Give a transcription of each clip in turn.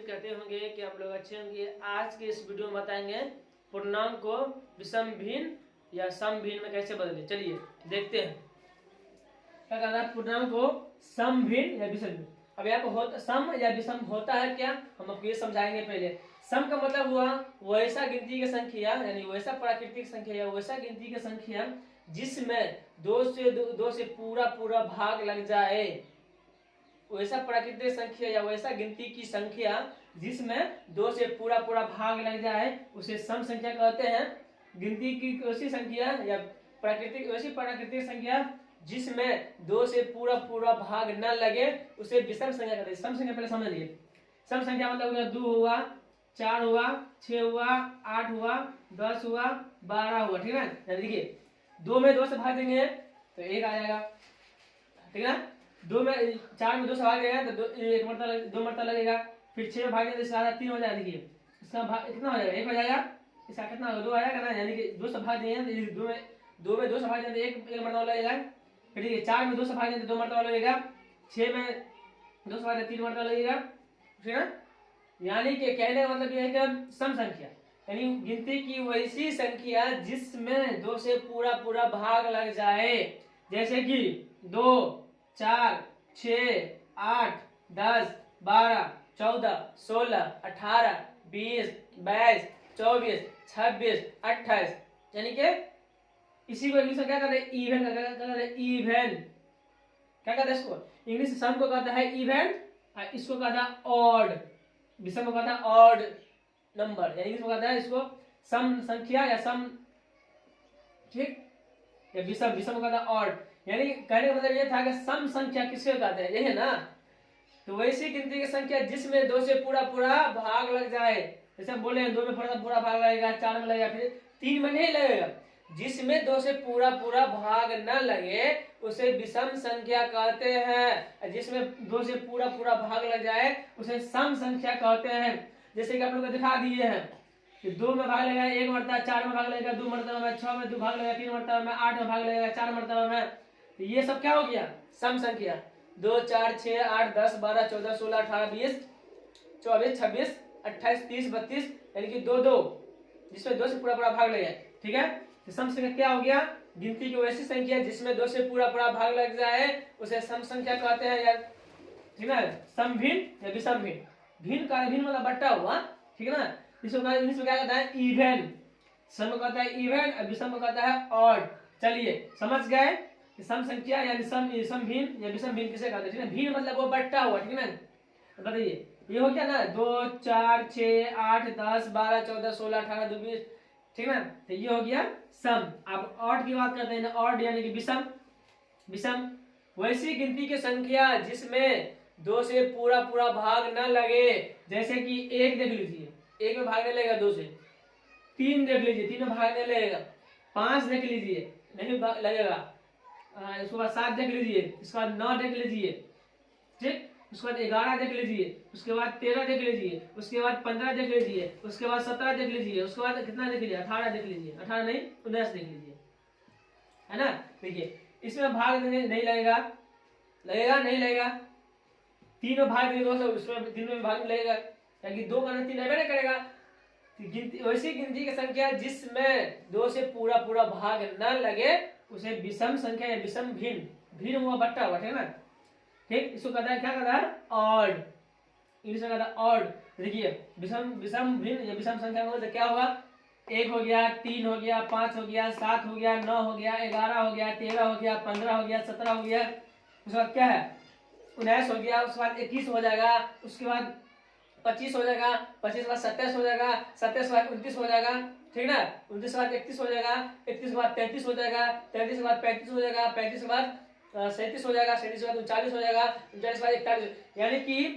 करते होंगे कि आप लोग अच्छे होंगे। आज के इस वीडियो में बताएंगे पूर्णांक को विषम भिन्न या सम भिन्न में कैसे बदले। चलिए देखते हैं क्या कहना है। पूर्णांक को सम भिन्न या विषम भिन्न। अब यहाँ पर सम या विषम होता है क्या, हम आपको ये समझाएंगे। पहले सम का मतलब हुआ वैसा गिनती की संख्या, यानी वैसा प्राकृतिक संख्या या वैसा गिनती की संख्या जिसमें दो से पूरा भाग लग जाए। वैसा प्राकृतिक संख्या या वैसा गिनती की संख्या जिसमें 2 से पूरा भाग लग जाए उसे सम संख्या कहते हैं। गिनती की वैसी संख्या या वैसी प्राकृतिक संख्या जिसमें 2 से पूरा भाग न लगे उसे विषम संख्या कहते हैं। सम संख्या पहले समझ लिए। सम संख्या मतलब 2 हुआ, 4 हुआ, 6 हुआ, 8 हुआ, 10 हुआ, 12 हुआ। ठीक है, देखिए 2 में 2 से भाग देंगे तो 1 आ जाएगा। ठीक है, 4 में 2 से भाग देंगे तो 2 मरतबा लगेगा। फिर 6 में भाग देंगे तो 3 हो जाएगा। देखिए इसका भाग कितना हो जाएगा, 1 हो जाएगा। इसका कितना होगा, 2 आएगा ना, यानी कि 2 से भाग देंगे तो 2 में 2 से भाग देंगे तो 1 मरतबा लगेगा। फिर देखिए 4 में 2 से भाग देंगे तो 2 मरतबा लगेगा। 6 में 2 से भाग देंगे 3 मरतबा लगेगा। ठीक है, यानी कि कहने का मतलब यह है कि सम संख्या यानी गिनती की वैसी संख्या जिसमें 2 से पूरा भाग लग जाए। जैसे कि 2, 4, 6, 8, 10, 12, 14, 16, 18, 20, 22, 24, 26, 28। यानी कि इसी को इंग्लिश में क्या कहते हैं, इवन। इवन क्या कहते हैं इसको, इंग्लिश सम को कहता है इवन, इसको कहता है ऑड। विषम को कहता है ऑड नंबर, यानी इंग्लिश में कहता है इसको सम संख्या या सम। ठीक, या विषम को कहता है ऑड। यानी कहने का मतलब ये था कि सम संख्या किसको कहते हैं, यही है ना। तो वैसी गिनती की संख्या जिसमें 2 से पूरा भाग लग जाए। जैसे हम बोले 2 में पूरा भाग लगेगा, 4 में लगेगा, फिर 3 में नहीं लगेगा। जिसमें 2 से पूरा भाग न लगे उसे विषम संख्या कहते हैं। जिसमें 2 से पूरा भाग लग जाए उसे सम संख्या कहते हैं। जैसे कि आप लोग को दिखा दिए हैं कि 2 में भाग लगेगा 1 मरतबा, 4 में भाग लगेगा 2 मरतबा में, 6 में 2 भाग लगेगा 3 मरतबा में, 8 में भाग लगेगा 4 मरतबा में। तो ये सब क्या हो गया, सम संख्या। 2, 4, 6, 8, 10, 12, 14, 16, 18, 20, 24, 26, 28, 30, 32, यानी कि 2 जिसमें 2 से पूरा भाग लगे। ठीक है, तो सम संख्या क्या हो गया, गिनती की वैसी संख्या जिसमें 2 से पूरा भाग लग जाए उसे सम संख्या कहते हैं यार। ठीक है, सम भिन्न या विषम भिन्न। भिन्न मतलब बट्टा हुआ। ठीक है ना, इसको इंग्लिश में क्या कहता है, इवन। सम को कहता है इवन और विषम को कहता है ऑड। चलिए समझ गए कि सम संख्या यानी सम भिन्न या विषम भिन्न किसे कहते हैं। ठीक है, भिन्न मतलब वो बट्टा हुआ। ठीक है ना, बताइए ये हो गया ना, 2, 4, 6, 8, 10, 12, 14, 16, 18, 20। ठीक है ना, तो ये हो गया सम। आप ऑड की बात करते हैं ना, ऑड यानी कि विषम वैसी गिनती की संख्या जिसमें 2 से पूरा भाग न लगे। जैसे कि 1 देख लीजिए, 1 में भागने लगेगा 2 से। 3 देख लीजिए, 3 में भागने लगेगा। 5 देख लीजिए, नहीं लगेगा। उसके बाद 7 देख लीजिए, इसके बाद 9 देख लीजिए। ठीक, उसके बाद 11 देख लीजिए, उसके बाद 13 देख लीजिए, उसके बाद 15 देख लीजिए, उसके बाद 17 देख लीजिए, उसके बाद कितना देख लीजिए, 18 देख लीजिए, 18 नहीं 19 देख लीजिए, है ना। देखिए इसमें भाग नहीं लगेगा नहीं लगेगा। 3 में भाग देंगे 2 से, उसमें 3 में भाग लगेगा, क्योंकि 2 का 3 नहीं करेगा। गिनती वैसी गिनती की संख्या जिसमें 2 से पूरा भाग न लगे उसे विषम संख्या या विषम भिन्न हुआ बट्टा हुआ। ठीक है ना, ठीक, इसको कहता है क्या कहता है, ऑड। इंग्लिश में कहता है ऑड। देखिए विषम भिन्न या विषम संख्या में तो क्या होगा, 1 हो गया, 3 हो गया, 5 हो गया, 7 हो गया, 9 हो गया, 11 हो गया, 13 हो गया, 15 हो गया, 17 हो गया। उसके बाद क्या है, 19 हो गया, उसके बाद 21 हो जाएगा, उसके बाद 25 हो जाएगा, 25 के बाद 27 हो जाएगा, 27 के बाद 29 हो जाएगा। ठीक है ना, 29 के बाद 31 हो जाएगा, 31 के बाद 33 हो जाएगा, 33 के बाद 35 हो जाएगा, 35 के बाद 37 हो जाएगा, 37 के बाद 39 हो जाएगा, 39 के बाद 41।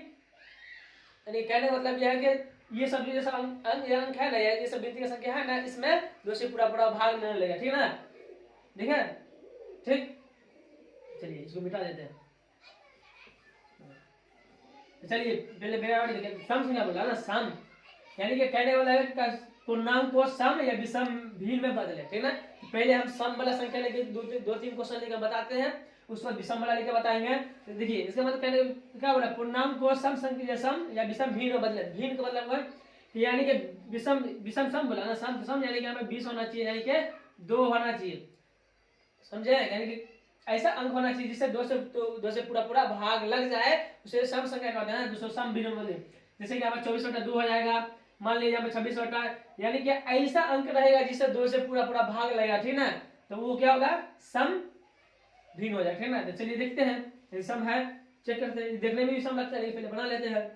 यानी कहने का मतलब यह है कि ये सब अंक है ना, ये सब गिनती की संख्या है ना, इसमें 2 से पूरा भाग नहीं लगेगा। ठीक है ना, ठीक है। ठीक, चलिए इसको मिटा देते हैं। चलिए पहले देखिए सम संख्या बोला ना, सम यानी कि कहने वाला है पूर्णांक को सम या विषम भिन्न में बदले। ठीक है ना, पहले हम सम वाला संख्या लेके 2-3 क्वेश्चन लेकर बताते हैं, उसको विषम वाला लेके बताएंगे। तो देखिए इसका मतलब कहने क्या बोला, पूर्णांक को सम संख्या सम या विषम भिन्न में बदले। भिन्न का मतलब हुआ यानी कि विषम विषम सम बोला ना, सम सम यानी कि हमें 20 होना चाहिए, यानी कि 2 होना चाहिए, समझे, यानी कि ऐसा अंक होना चाहिए जिससे 2 से पूरा पूरा भाग लग जाए, उसे सम संख्या कहते हैं, दूसरा सम भिन्न में बदले। जैसे कि हमें 24/2 हो जाएगा, मान लीजिए हमें 26/, यानी कि ऐसा अंक रहेगा जिससे 2 से पूरा पूरा भाग लगेगा, ठीक ना, तो वो क्या होगा, सम भिन्न हो जाएगा, ठीक ना। तो चलिए देखते हैं, सम है, चेक करते हैं, देखने में भी सम लगता है, पहले बना लेते हैं।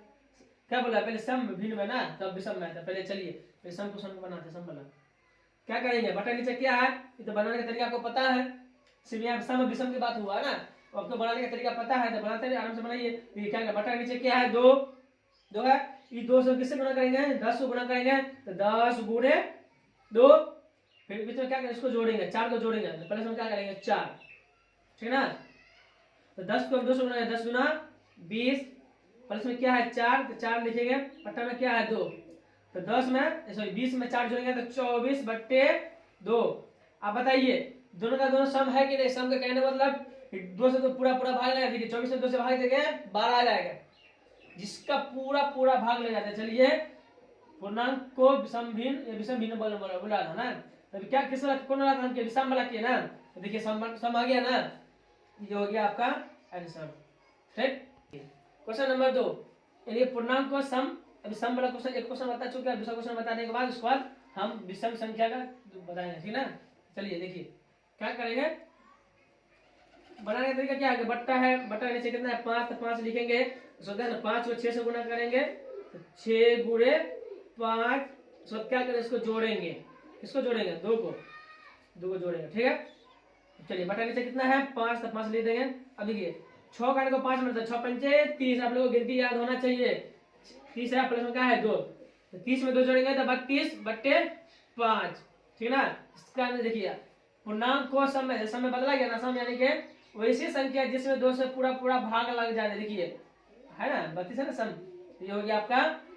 क्या बोला, पहले सम भिन्न में ना, तब विषम में, तो पहले चलिए पहले सम को सम बनाते हैं। सम वाला क्या करेंगे, बटा नीचे क्या है, ये तो बनाने का तरीका आपको पता है, सिर्फ यहाँ सम विषम की बात हुआ ना, आपको बनाने का तरीका पता है, तो बनाते हैं, आराम से बनाइए। ये क्या, बटा नीचे क्या है, 2 है, ये 2 से किससे गुणा करेंगे, 10 को गुणा करेंगे, तो 10 गुणे 2, फिर बीच में क्या करेंगे, इसको जोड़ेंगे, 4 को जोड़ेंगे, तो पहले हम क्या करेंगे 4, ठीक ना, तो 10 को 2 से गुणा, 10 गुना 20, प्लस में क्या है 4, तो 4 लिखेंगे, बट्टा में क्या है 2, तो 10 में सॉरी 20 में 4 जोड़ेंगे तो 24/2। आप बताइए दोनों का दोनों सम है कि नहीं, सम का कहने मतलब 2 से तो पूरा पूरा भाग लगेगा, देखिए 24 से 2 से भाग देंगे 12 आ जाएगा, जिसका पूरा पूरा भाग ले जाता है। चलिए पूर्णांक को विषम भिन्न या विषम भिन्न बोला था ना, तो क्या किस वाला कौन वाला था, हम विषम वाला किया ना, तो देखिए सम आ गया ना, ये हो गया आपका आंसर, ठीक। क्वेश्चन नंबर 2, यानी पूर्णांक को सम, अभी सम वाला क्वेश्चन एक क्वेश्चन बता चुके हैं, दूसरा क्वेश्चन बताने के बाद उसके बाद हम विषम संख्या का बताएंगे, ठीक ना। चलिए देखिए क्या करेंगे, बनाने का तरीका क्या है, बट्टा है, बट्टा नीचे कितना है 5, तो 5 लिखेंगे, सोचते हैं ना 5 को 6 से गुणा करेंगे, तो 6 गुणे 5, सो क्या करें, इसको जोड़ेंगे, किसको जोड़ेंगे, 2 को जोड़ेंगे, ठीक है। चलिए बटा नीचे कितना है 5, तो 5 लिख देंगे। अब देखिए 6 काटने को 5 मिलता है, 6 पंचे 30, आप लोगों को गिनती याद होना चाहिए, 30 है प्लस में क्या है 2, तो 30 में 2 जोड़ेंगे तो 32/5, ठीक ना। इसका अंदर देखिए पूर्णांक को सम में बदला गया ना, सम यानी कि वैसी संख्या जिसमें 2 से पूरा पूरा भाग लग जाए, देखिए है ना 32 है ना सम, ये हो गया आपका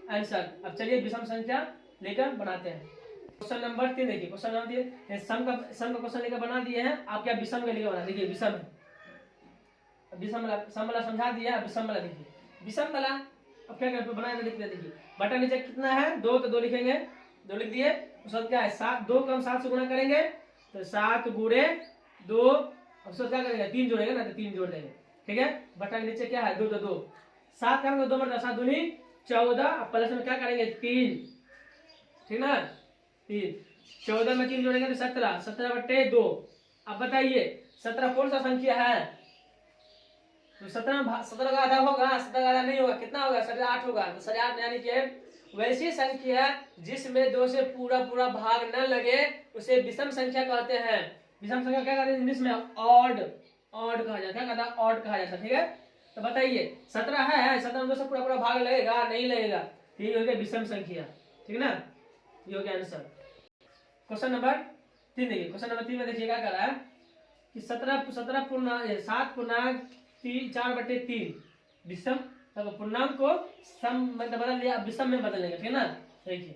आंसर। अब चलिए विषम संख्या लेकर बनाते हैं। क्वेश्चन नंबर 3 देखिए, क्वेश्चन नंबर 3 सम का क्वेश्चन लेकर बना दिए हैं, आप क्या विषम के लेकर बना, देखिए विषम है, विषम वाला सम वाला समझा दिया, विषम वाला देखिए, विषम वाला अब क्या करें बनाएंगे, देखिए देखिए बटा नीचे कितना है 2, तो 2 लिखेंगे, 2 लिख दिए, उसके बाद क्या है 7, 2 को हम 7 से गुणा करेंगे, तो 7 गुणे 2, अब उसको क्या करेंगे 3 जोड़ेंगे ना, तो 3 जोड़ देंगे, ठीक है। बटा नीचे क्या है 2, तो 2, 7 करेंगे 2 मतलब 7 दूनी 14, अब प्लस में क्या करेंगे 3, ठीक ना, 3, 14 में 3 जोड़ेंगे तो 17, 17/2। अब बताइए 17 कौन सा संख्या है, तो 17 का आधा होगा, 17 का आधा नहीं होगा, कितना होगा 8.5 होगा, तो 8.5 यानी कि वैसी संख्या जिसमें 2 से पूरा पूरा भाग न लगे उसे विषम संख्या कहते हैं। विषम संख्या क्या कहते हैं इंग्लिश में, ऑड कहा जाता है, क्या कहता है ऑड कहा जाता है, ठीक है। तो बताइए 17 है, 17 में 2 से पूरा पूरा भाग लगेगा, नहीं लगेगा, ये हो गया विषम संख्या, ठीक ना, ये हो गया आंसर। क्वेश्चन नंबर 3 देखिए, क्वेश्चन नंबर 3 में देखिए क्या कर रहा है कि 7 पूर्णांक 4/3 विषम, तो पूर्णांक को सम में बदल लिया, विषम में बदल लेंगे, ठीक ना। देखिए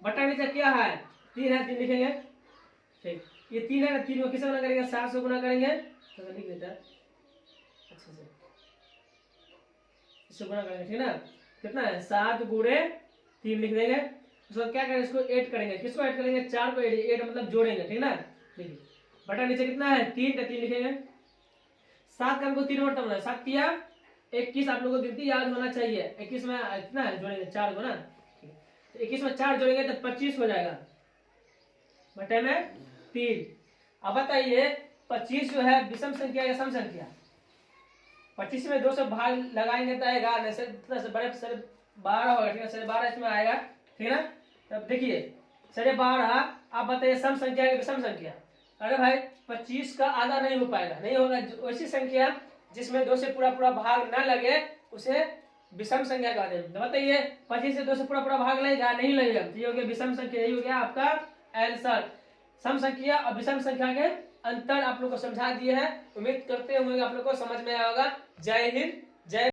बटा नीचे क्या है 3 है, 3 लिखेंगे, ठीक, ये 3 है ना, 3 को किससे गुणा करेंगे 7 से गुणा करेंगे, तो लिख देता है अच्छे से, इससे गुणा करेंगे, ठीक ना, कितना है 7 गुणे 3 लिख देंगे, उसको क्या करेंगे इसको ऐड करेंगे, किसको ऐड करेंगे 4 को ऐड मतलब जोड़ेंगे, ठीक ना। देखिए बटा नीचे कितना है 3, तो 3 लिखेंगे, 7 का हमको 3 और तब 7 किया 21, आप लोगों को गिनती याद होना चाहिए, 21 में कितना है जोड़ेंगे 4 को ना, तो 21 में 4 जोड़ेंगे तो 25 हो जाएगा, बटे में 3। अब बताइए 25 जो है विषम संख्या या सम संख्या, 25 में 2 से भाग लगाएंगे तो आएगा, बड़े 12 होगा, ठीक है, 12.5 इसमें आएगा, ठीक है ना। तब देखिए 12.5, आप बताइए सम संख्या या विषम संख्या, अरे भाई 25 का आधा नहीं हो पाएगा, नहीं होगा, वैसी संख्या जिसमें 2 से पूरा पूरा भाग न लगे उसे विषम संख्या कहते हैं। तो बताइए 25 से 2 से पूरा पूरा भाग लगेगा, नहीं लगेगा, ये हो गया विषम संख्या, यही हो गया आपका आंसर। सम संख्या और विषम संख्या के अंतर आप लोग को समझा दिए हैं, उम्मीद करते होंगे आप लोग को समझ में आया होगा। जय हिंद।